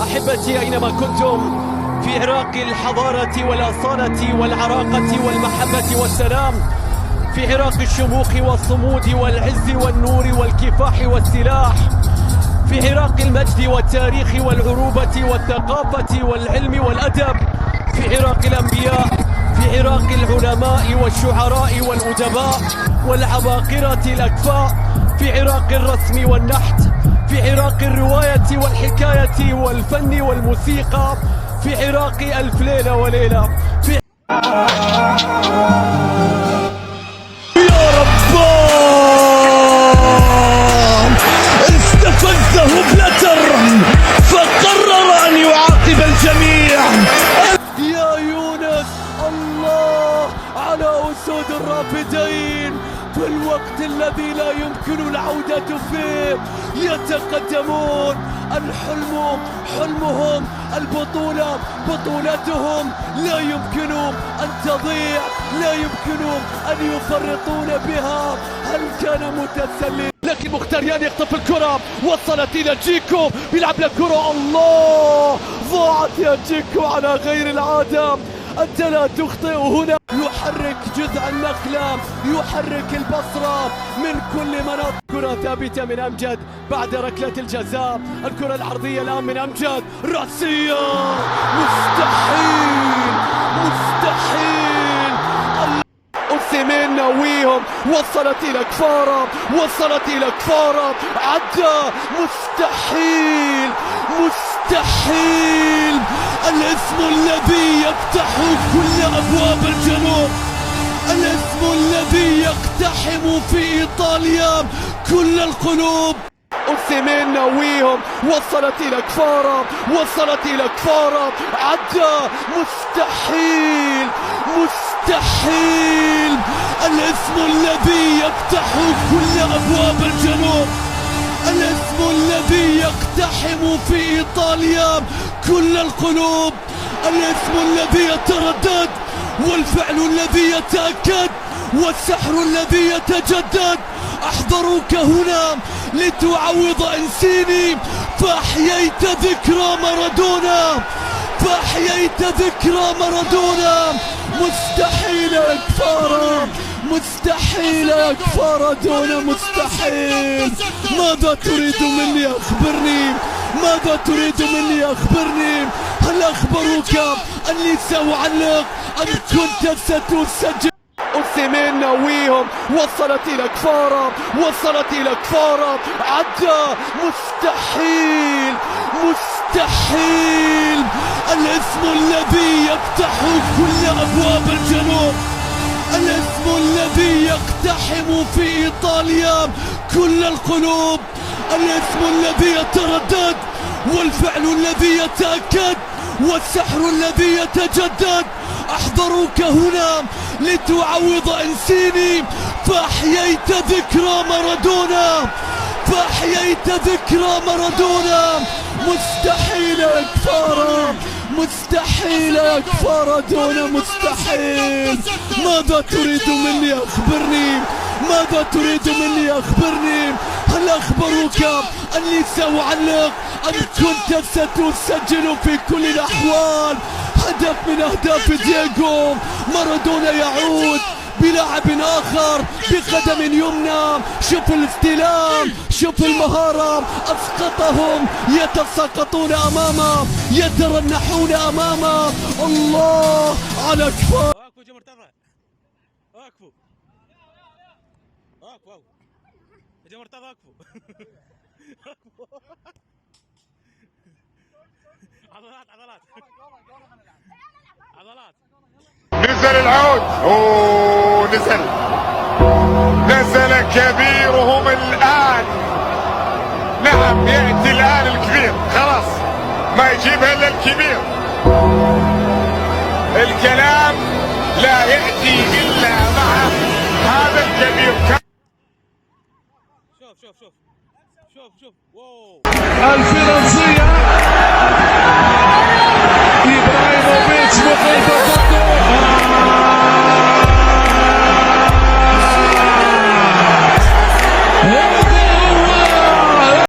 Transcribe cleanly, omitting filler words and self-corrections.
أحبتي أينما كنتم في عراق الحضارة والأصالة والعراقة والمحبة والسلام، في عراق الشموخ والصمود والعز والنور والكفاح والسلاح، في عراق المجد والتاريخ والعروبة والثقافة والعلم والأدب، في عراق الأنبياء، في عراق العلماء والشعراء والأدباء والعباقرة الأكفاء، في عراق الرسم والنحت، في عراق الرواية والحكاية والفن والموسيقى، في عراق ألف ليلة وليلة. في يا ربان استفزه بلتر فقرر أن يعاقب الجميع. يا يونس الله على أسود الرافدين في الوقت الذي لا يمكن العودة فيه، يتقدمون. الحلم حلمهم، البطولة بطولتهم، لا يمكن أن تضيع، لا يمكن أن يفرطون بها. هل كان متسلل؟ لكن مختاريان يخطف الكرة، وصلت إلى جيكو، بيلعب للكرة، الله ضاعت يا جيكو على غير العادة. أنت لا تخطئ هنا. يحرك جذع النخلة، يحرك البصرة من كل مناطق. كرة ثابتة من أمجد بعد ركلة الجزاء. الكرة العرضية الآن من أمجد، رأسية، مستحيل مستحيل. أوسيمين ناويهم، وصلت إلى كفارة، وصلت إلى كفارة، عدى، مستحيل مستحيل. الاسم الذي يفتح كل أبواب الجنوب، الاسم الذي يقتحم في إيطاليا كل القلوب. أوسيمين ناويهم، وصلت إلى كفارة، وصلت إلى كفارة، عدى، مستحيل مستحيل. الاسم الذي يفتح كل أبواب الجنوب، الاسم الذي يقتحم في إيطاليا كل القلوب، الاسم الذي يتردد، والفعل الذي يتأكد، والسحر الذي يتجدد. أحضروك هنا لتعوض إنسيني، فأحييت ذكرى مارادونا، فأحييت ذكرى مارادونا. مستحيل يا كفارة، مستحيل يا كفارة دون مستحيل. ماذا تريد مني؟ أخبرني، ماذا تريد مني؟ أخبرني. هل أخبروك أني سأعلق أم كنت ستسجل؟ أوسيمين ناويهم، وصلت إلى كفارة، وصلت إلى كفارة، عدى، مستحيل مستحيل. الاسم الذي يفتح كل أبواب الجنوب، الاسم الذي يقتحم في إيطاليا كل القلوب، الاسم الذي يتردد، والفعل الذي يتأكد، والسحر الذي يتجدد. أحضروك هنا لتعوض إنسيني، فأحييت ذكرى مارادونا، فأحييت ذكرى مارادونا. مستحيل يا كفارة، مستحيل يا كفارة دون مستحيل. ماذا تريد مني؟ أخبرني، ماذا تريد مني؟ أخبرني. هل أخبروك أني سأعلق أم كنت ستسجل في كل الأحوال؟ هدف من أهداف دييغو مارادونا يعود بلاعب آخر بقدم يمنى. شوف الاستلام، شوف المهارة، أسقطهم، يتساقطون أمامه، يترنحون أمامه. الله على كفار. وقفوا يا مرتضى، وقفوا وقفوا يا مرتضى، وقفوا عضلات عضلات عضلات. نزل العود، اوه نزل كبيرهم الآن. نعم يأتي الآن الكبير، خلاص ما يجيبها إلا الكبير. الكلام لا يأتي إلا مع هذا الكبير. شوف شوف شوف شوف شوف، واو الفرنسية